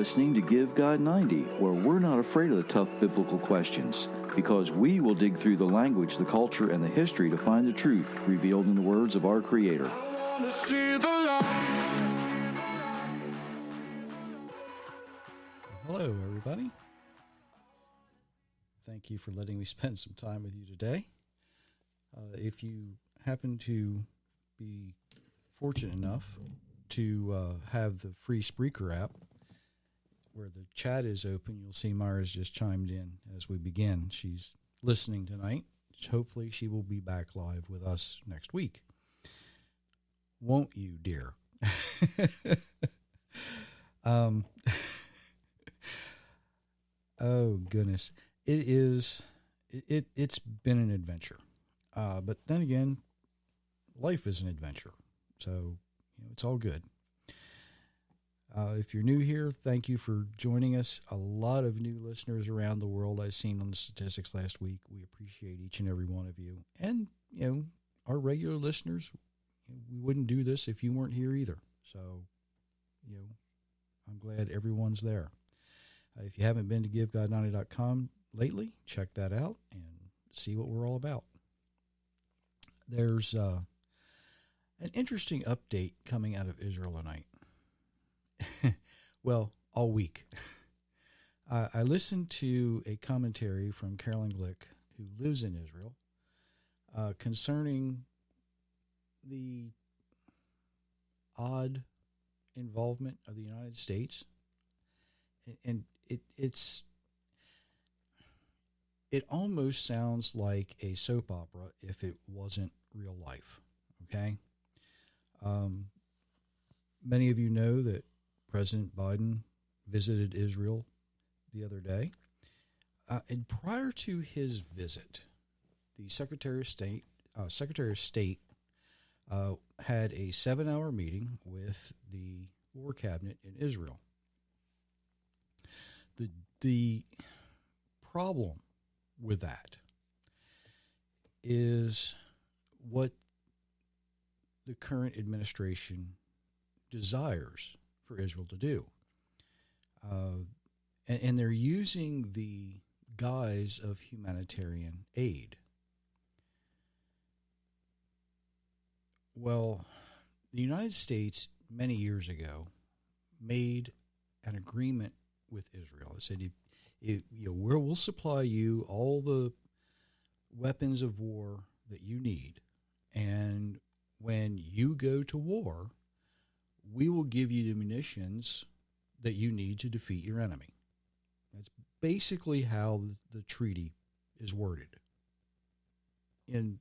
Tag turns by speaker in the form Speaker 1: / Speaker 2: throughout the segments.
Speaker 1: listening to Give God 90, where we're not afraid of the tough biblical questions, because we will dig through the language, the culture, and the history to find the truth revealed in the words of our Creator.
Speaker 2: Hello, everybody. Thank you for letting me spend some time with you today. If you happen to be fortunate enough to have the free Spreaker app, where the chat is open, you'll see Myra's just chimed in as we begin. She's listening tonight. Hopefully she will be back live with us next week. Won't you, dear? Oh, goodness. It's been an adventure. But then again, life is an adventure. So, it's all good. If you're new here, thank you for joining us. A lot of new listeners around the world I've seen on the statistics last week. We appreciate each and every one of you. And, our regular listeners, we wouldn't do this if you weren't here either. So, I'm glad everyone's there. If you haven't been to GiveGod90.com lately, check that out and see what we're all about. There's an interesting update coming out of Israel tonight. Well, all week. I listened to a commentary from Caroline Glick, who lives in Israel, concerning the odd involvement of the United States. And it almost sounds like a soap opera if it wasn't real life, okay? Many of you know that President Biden visited Israel the other day. And prior to his visit, the Secretary of State had a 7-hour meeting with the War Cabinet in Israel. The problem with that is what the current administration desires for Israel to do. And they're using the guise of humanitarian aid. Well, the United States, many years ago, made an agreement with Israel. It said, we'll supply you all the weapons of war that you need. And when you go to war, we will give you the munitions that you need to defeat your enemy. That's basically how the treaty is worded in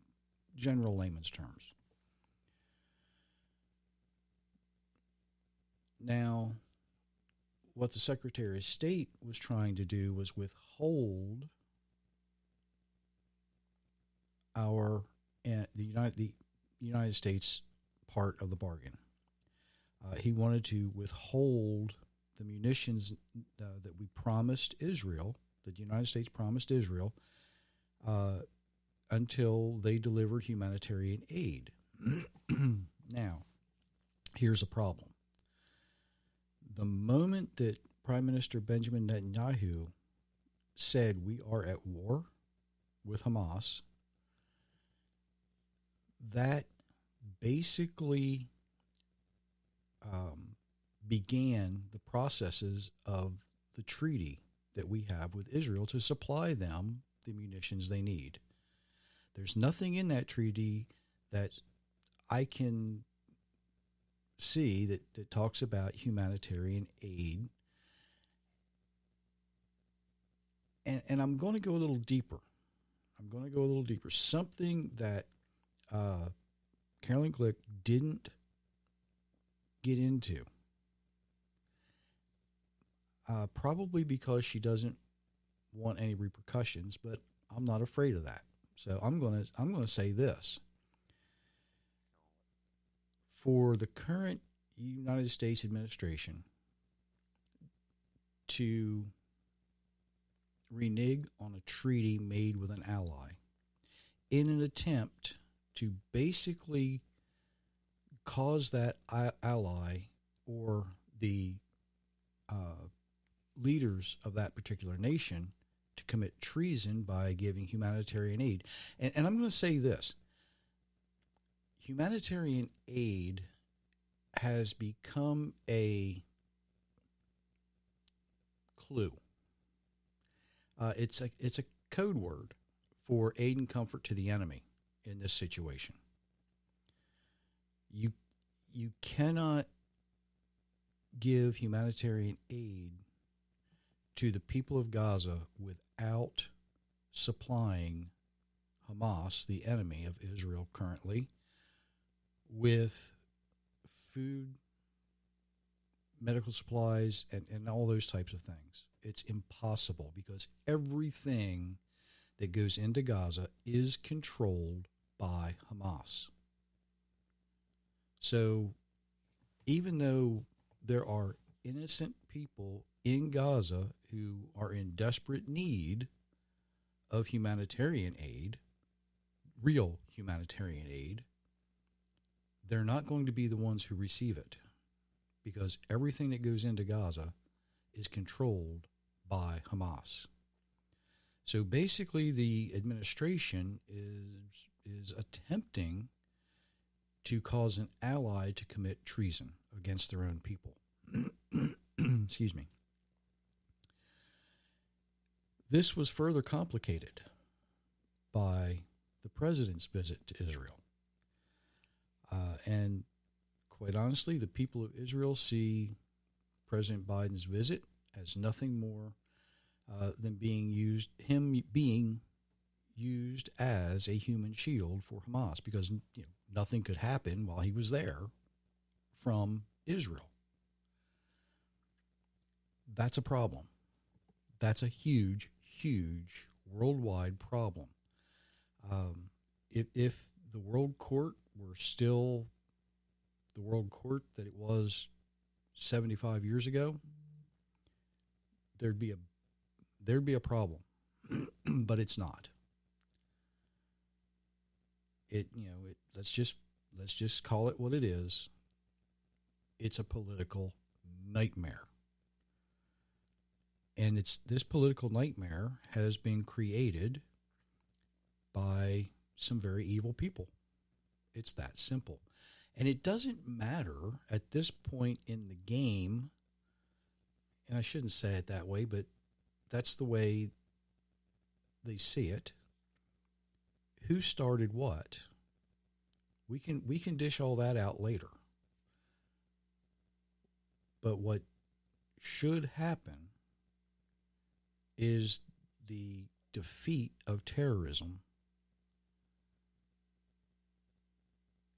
Speaker 2: general layman's terms. Now, what the Secretary of State was trying to do was withhold the United States part of the bargain. He wanted to withhold the munitions that we promised Israel, that the United States promised Israel, until they delivered humanitarian aid. Now, here's a problem. The moment that Prime Minister Benjamin Netanyahu said we are at war with Hamas, that basically began the processes of the treaty that we have with Israel to supply them the munitions they need. There's nothing in that treaty that I can see that talks about humanitarian aid. And I'm going to go a little deeper. Something that Caroline Glick didn't get into, probably because she doesn't want any repercussions, but I'm not afraid of that. So I'm going to say this. For the current United States administration to renege on a treaty made with an ally in an attempt to basically cause that ally or the leaders of that particular nation to commit treason by giving humanitarian aid. And I'm going to say this. Humanitarian aid has become a clue. It's a code word for aid and comfort to the enemy in this situation. You cannot give humanitarian aid to the people of Gaza without supplying Hamas, the enemy of Israel currently, with food, medical supplies, and all those types of things. It's impossible because everything that goes into Gaza is controlled by Hamas. So even though there are innocent people in Gaza who are in desperate need of humanitarian aid, real humanitarian aid, they're not going to be the ones who receive it because everything that goes into Gaza is controlled by Hamas. So basically the administration is attempting to cause an ally to commit treason against their own people. Excuse me. This was further complicated by the president's visit to Israel. And quite honestly, the people of Israel see President Biden's visit as nothing more than being used as a human shield for Hamas, because nothing could happen while he was there from Israel. That's a problem. That's a huge, huge worldwide problem. If the world court were still the world court that it was 75 years ago, there'd be a problem. But it's not. Let's just call it what it is. It's a political nightmare. And this political nightmare has been created by some very evil people. It's that simple. And it doesn't matter at this point in the game, and I shouldn't say it that way, but that's the way they see it. Who started what? We can dish all that out later. But what should happen is the defeat of terrorism.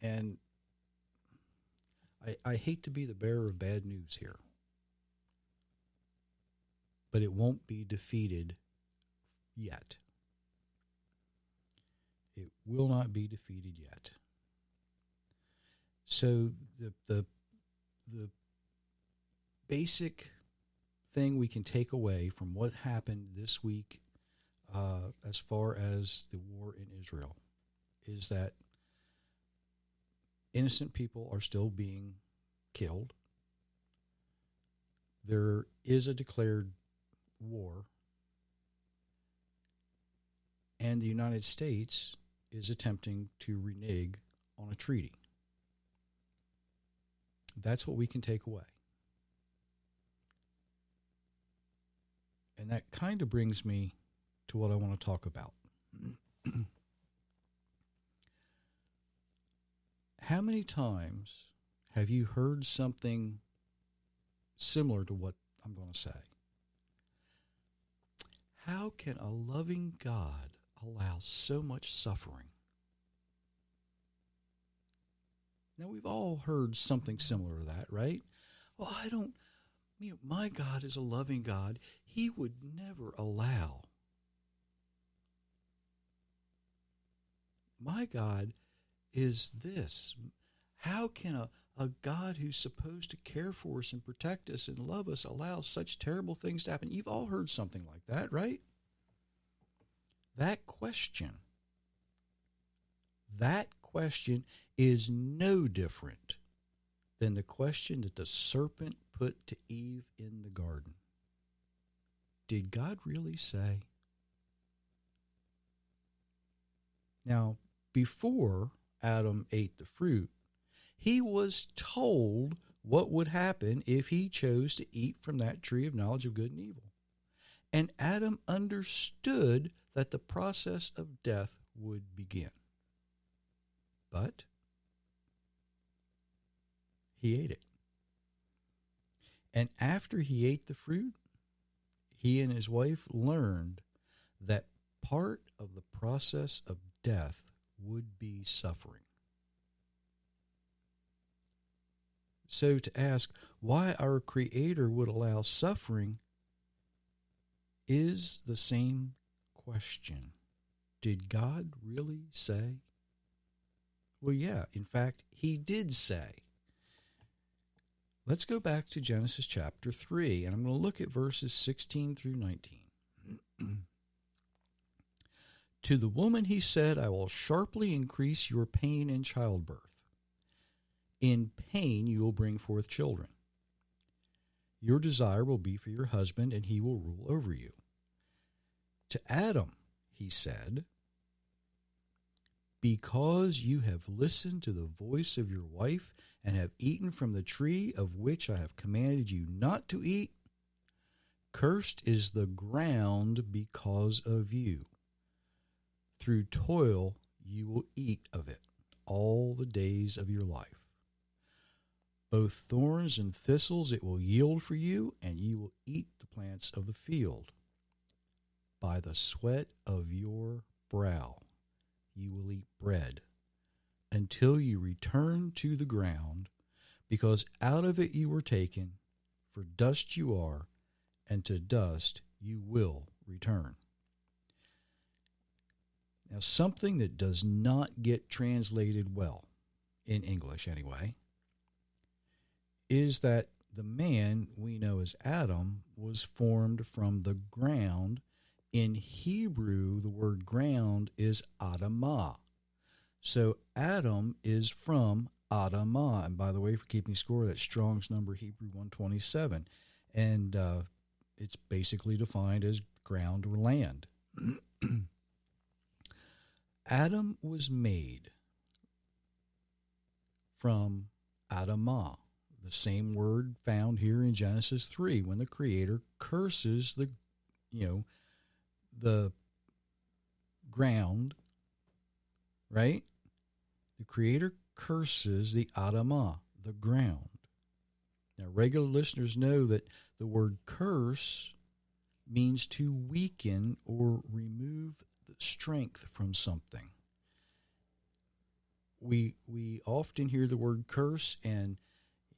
Speaker 2: And I hate to be the bearer of bad news here, but it won't be defeated yet. It will not be defeated yet. So the basic thing we can take away from what happened this week as far as the war in Israel is that innocent people are still being killed. There is a declared war, and the United States is attempting to renege on a treaty. That's what we can take away. And that kind of brings me to what I want to talk about. How many times have you heard something similar to what I'm going to say? How can a loving God allow so much suffering? Now, we've all heard something similar to that, right? Well, my God is a loving God. He would never allow. My God is this. How can a God who's supposed to care for us and protect us and love us allow such terrible things to happen? You've all heard something like that, right? That question is no different than the question that the serpent put to Eve in the garden. did God really say? Now, before Adam ate the fruit, he was told what would happen if he chose to eat from that tree of knowledge of good and evil. And Adam understood that the process of death would begin. But he ate it. And after he ate the fruit, he and his wife learned that part of the process of death would be suffering. So to ask why our Creator would allow suffering is the same question. Did God really say? Well, yeah, in fact, he did say. Let's go back to Genesis chapter 3, and I'm going to look at verses 16 through 19. To the woman he said, I will sharply increase your pain in childbirth. In pain you will bring forth children. Your desire will be for your husband, and he will rule over you. To Adam he said, because you have listened to the voice of your wife and have eaten from the tree of which I have commanded you not to eat, cursed is the ground because of you. Through toil you will eat of it all the days of your life. Both thorns and thistles it will yield for you, and you will eat the plants of the field. By the sweat of your brow you will eat bread, until you return to the ground, because out of it you were taken, for dust you are, and to dust you will return. Now, something that does not get translated well, in English anyway, is that the man we know as Adam was formed from the ground. In Hebrew, the word ground is Adamah. So Adam is from Adamah. And by the way, for keeping score, that's Strong's number, Hebrew 127. And it's basically defined as ground or land. Adam was made from Adamah, the same word found here in Genesis 3 when the Creator curses the ground, right? The Creator curses the Adamah, the ground. Now, regular listeners know that the word curse means to weaken or remove the strength from something. We often hear the word curse, and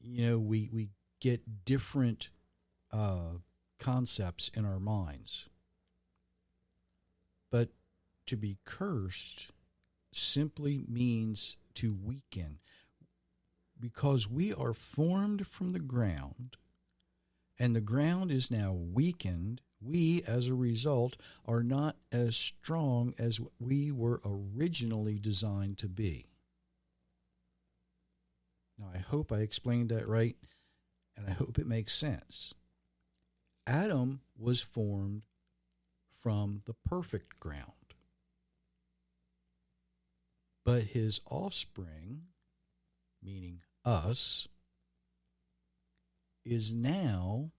Speaker 2: we get different concepts in our minds. But to be cursed simply means to weaken, because we are formed from the ground, and the ground is now weakened. We, as a result, are not as strong as we were originally designed to be. Now, I hope I explained that right, and I hope it makes sense. Adam was formed from the perfect ground, but his offspring, meaning us, is now,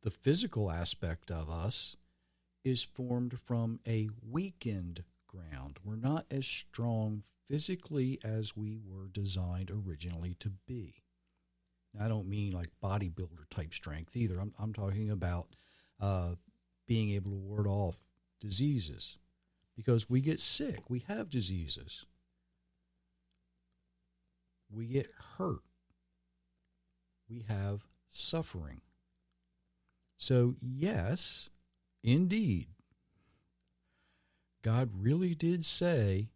Speaker 2: the physical aspect of us is formed from a weakened ground. We're not as strong physically as we were designed originally to be. Now, I don't mean like bodybuilder type strength either. I'm talking about being able to ward off diseases, because we get sick. We have diseases. We get hurt. We have suffering. So, yes, indeed, God really did say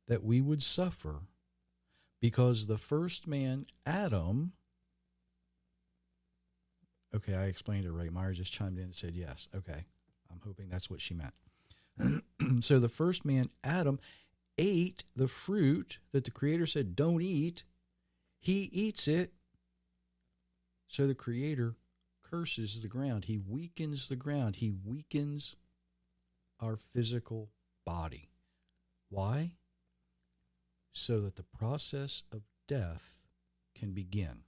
Speaker 2: that we would suffer, because the first man, Adam, okay, I explained it right. Myra just chimed in and said yes. Okay, I'm hoping that's what she meant. So the first man, Adam, ate the fruit that the Creator said, don't eat. He eats it. So the Creator curses the ground. He weakens the ground. He weakens our physical body. Why? So that the process of death can begin.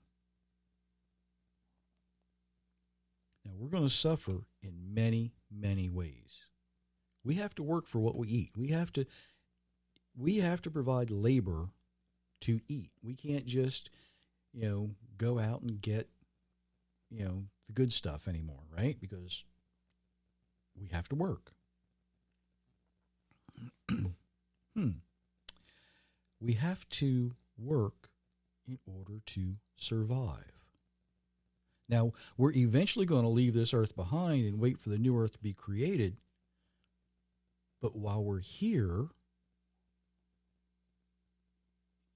Speaker 2: Now, we're going to suffer in many, many ways. We have to work for what we eat. We have to provide labor to eat. We can't just, go out and get, the good stuff anymore, right? Because we have to work. We have to work in order to survive. Now, we're eventually going to leave this earth behind and wait for the new earth to be created. But while we're here,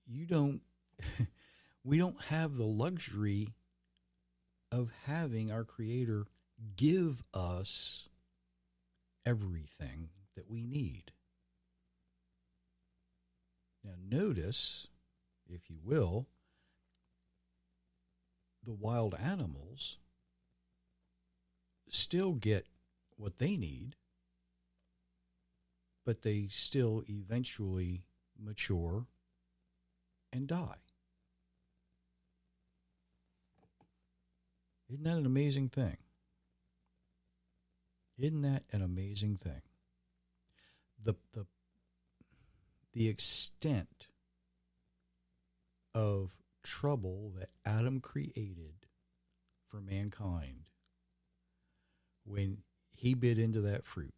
Speaker 2: we don't have the luxury of having our Creator give us everything that we need. Now, notice, if you will, the wild animals still get what they need, but they still eventually mature and die. Isn't that an amazing thing? Isn't that an amazing thing? The extent of trouble that Adam created for mankind when he bit into that fruit.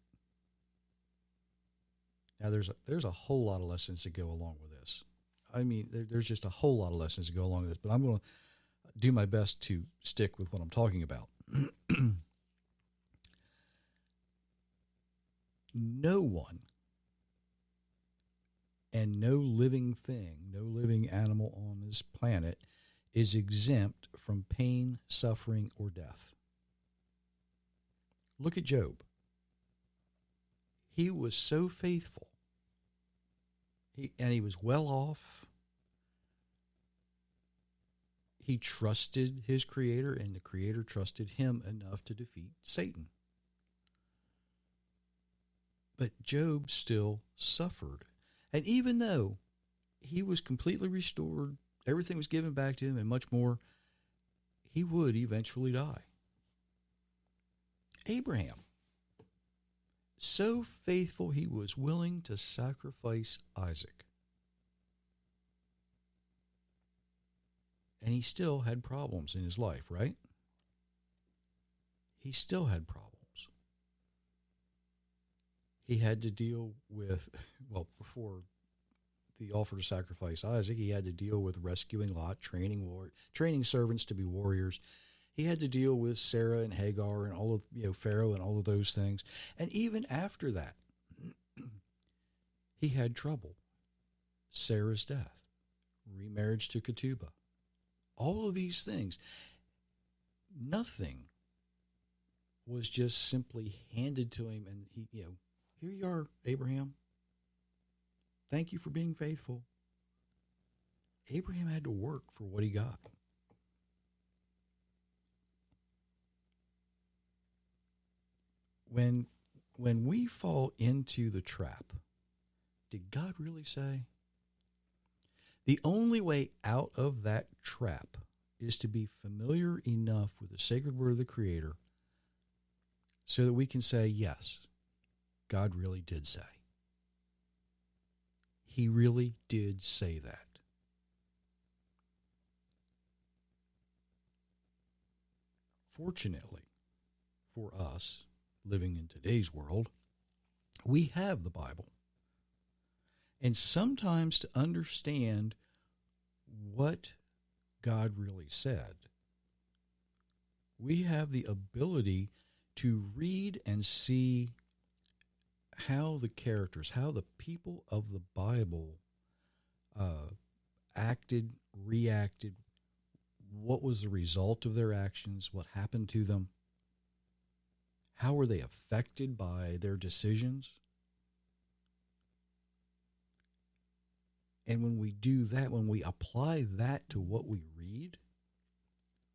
Speaker 2: Now, there's a whole lot of lessons that go along with this. I mean, there's just a whole lot of lessons that go along with this, but I'm going to do my best to stick with what I'm talking about. No one and no living thing, no living animal on this planet is exempt from pain, suffering, or death. Look at Job. He was so faithful. He was well off. He trusted his Creator, and the Creator trusted him enough to defeat Satan. But Job still suffered. And even though he was completely restored, everything was given back to him and much more, he would eventually die. Abraham, so faithful he was willing to sacrifice Isaac. And he still had problems in his life, right? He still had problems. He had to deal with, before the offer to sacrifice Isaac, he had to deal with rescuing Lot, training servants to be warriors. He had to deal with Sarah and Hagar and all of, Pharaoh and all of those things. And even after that, he had trouble. Sarah's death, remarriage to Ketubah, all of these things. Nothing was just simply handed to him and he, here you are, Abraham. Thank you for being faithful. Abraham had to work for what he got. When we fall into the trap, did God really say? The only way out of that trap is to be familiar enough with the sacred word of the Creator so that we can say, yes, God really did say. He really did say that. Fortunately for us, living in today's world, we have the Bible. And sometimes to understand what God really said, we have the ability to read and see how the characters, how the people of the Bible acted, reacted, what was the result of their actions, what happened to them, how were they affected by their decisions. And when we do that, when we apply that to what we read,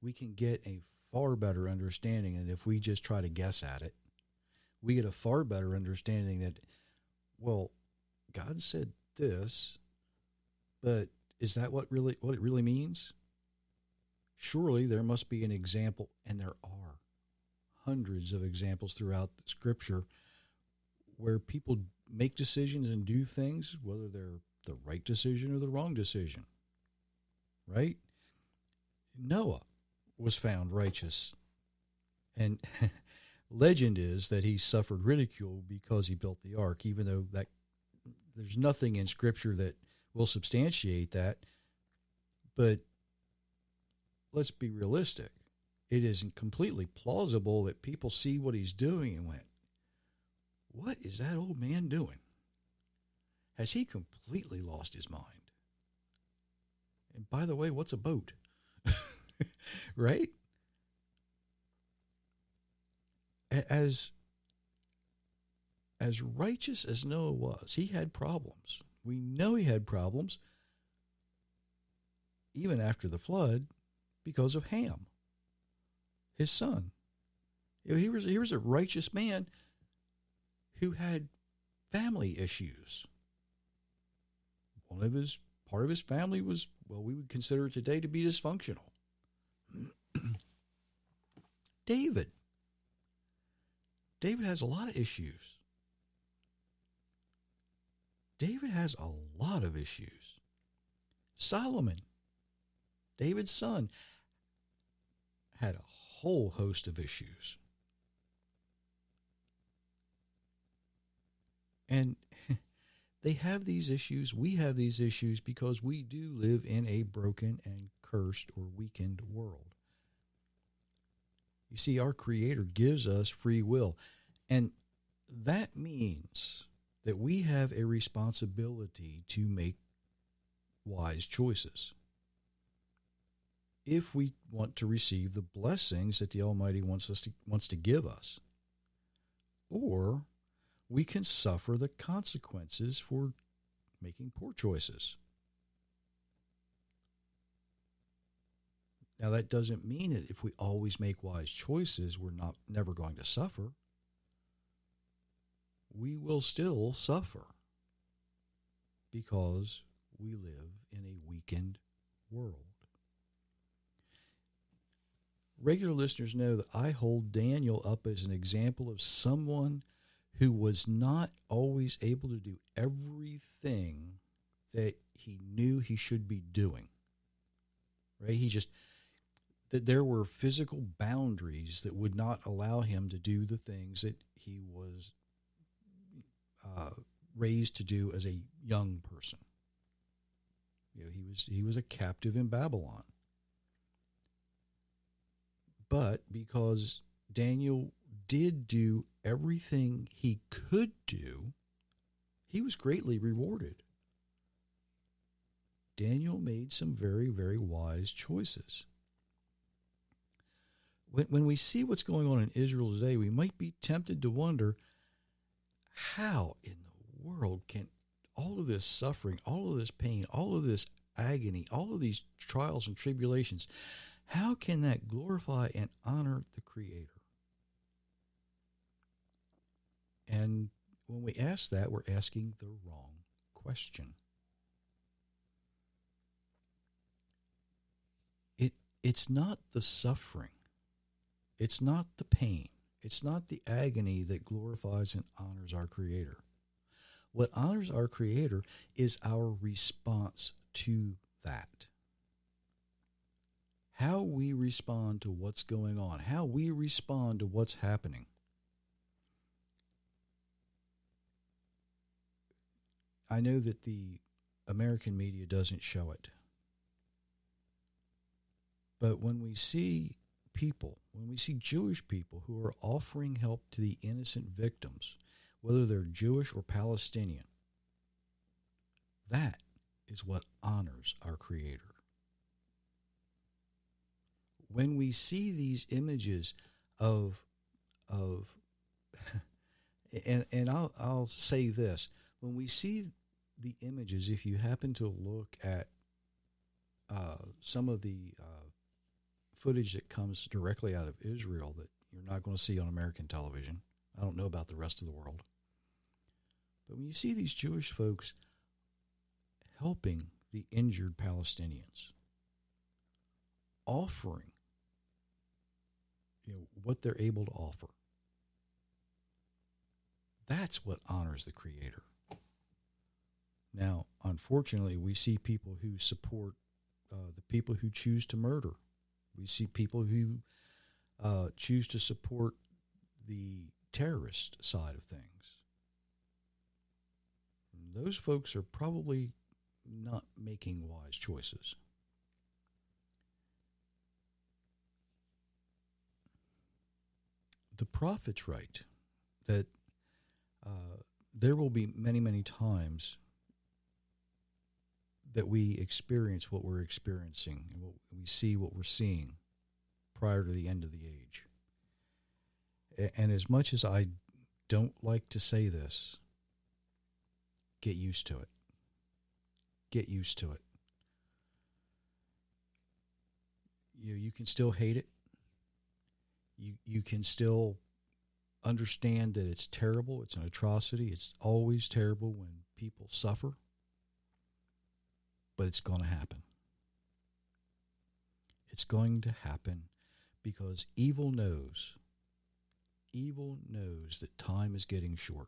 Speaker 2: we can get a far better understanding than if we just try to guess at it. We get a far better understanding that, well, God said this, but is that what it really means? Surely there must be an example, and there are hundreds of examples throughout the Scripture where people make decisions and do things, whether they're the right decision or the wrong decision. Right? Noah was found righteous. And legend is that he suffered ridicule because he built the ark, even though that there's nothing in Scripture that will substantiate that. But let's be realistic. It isn't completely plausible that people see what he's doing and went, what is that old man doing? Has he completely lost his mind? And by the way, what's a boat? Right? As righteous as Noah was, he had problems. We know he had problems even after the flood because of Ham, his son. He was a righteous man who had family issues. Part of his family was, well, we would consider today to be dysfunctional. David has a lot of issues. David has a lot of issues. Solomon, David's son, had a whole host of issues. And they have these issues. We have these issues because we do live in a broken and cursed or weakened world. You see, our Creator gives us free will. And that means that we have a responsibility to make wise choices if we want to receive the blessings that the Almighty wants to give us. Or we can suffer the consequences for making poor choices. Now, that doesn't mean that if we always make wise choices, we're never going to suffer. We will still suffer because we live in a weakened world. Regular listeners know that I hold Daniel up as an example of someone who was not always able to do everything that he knew he should be doing. Right? That there were physical boundaries that would not allow him to do the things that he was raised to do as a young person. He was a captive in Babylon. But because Daniel did do everything he could do, he was greatly rewarded. Daniel made some very, very wise choices. When we see what's going on in Israel today, we might be tempted to wonder, how in the world can all of this suffering, all of this pain, all of this agony, all of these trials and tribulations, how can that glorify and honor the Creator? And when we ask that, we're asking the wrong question. It's not the suffering. It's not the pain. It's not the agony that glorifies and honors our Creator. What honors our Creator is our response to that. How we respond to what's going on, how we respond to what's happening. I know that the American media doesn't show it. But when we see Jewish people who are offering help to the innocent victims, whether they're Jewish or Palestinian, that is what honors our Creator. When we see these images of and I'll say this, when we see the images, if you happen to look at some of the footage that comes directly out of Israel that you're not going to see on American television. I don't know about the rest of the world. But when you see these Jewish folks helping the injured Palestinians, offering what they're able to offer, that's what honors the Creator. Now, unfortunately, we see people who support the people who choose to murder. We see people who choose to support the terrorist side of things. And those folks are probably not making wise choices. The prophets write that there will be many, many times that we experience what we're experiencing and we see what we're seeing prior to the end of the age. And as much as I don't like to say this, get used to it. Get used to it. You can still hate it. You can still understand that it's terrible. It's an atrocity. It's always terrible when people suffer. But it's going to happen. It's going to happen because evil knows that time is getting short.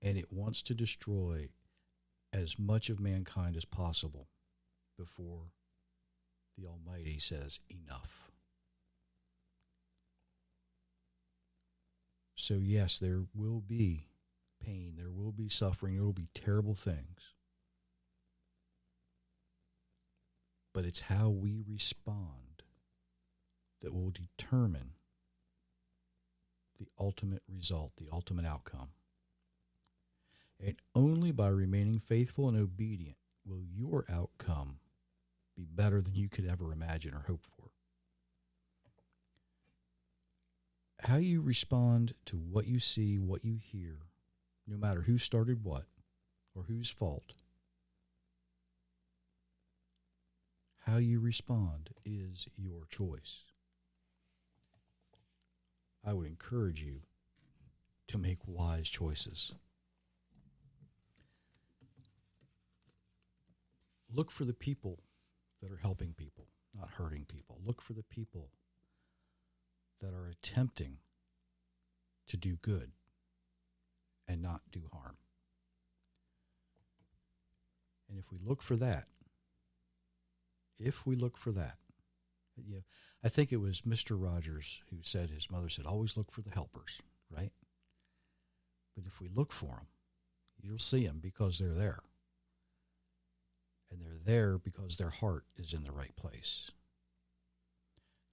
Speaker 2: And it wants to destroy as much of mankind as possible before the Almighty says enough. So yes, there will be pain, there will be suffering, there will be terrible things. But it's how we respond that will determine the ultimate result, the ultimate outcome. And only by remaining faithful and obedient will your outcome be better than you could ever imagine or hope for. How you respond to what you see, what you hear, no matter who started what or whose fault, how you respond is your choice. I would encourage you to make wise choices. Look for the people that are helping people, not hurting people. Look for the people that are attempting to do good and not do harm. And if we look for that, I think it was Mr. Rogers who said, his mother said, always look for the helpers, right? But if we look for them, you'll see them because they're there. And they're there because their heart is in the right place,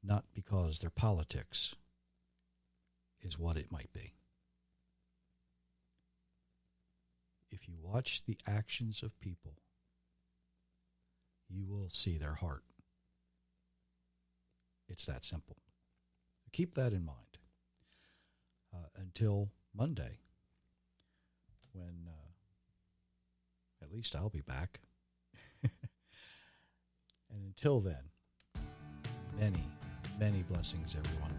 Speaker 2: not because their politics is what it might be. If you watch the actions of people, you will see their heart. It's that simple. Keep that in mind until Monday, when at least I'll be back. And until then, many, many blessings, everyone.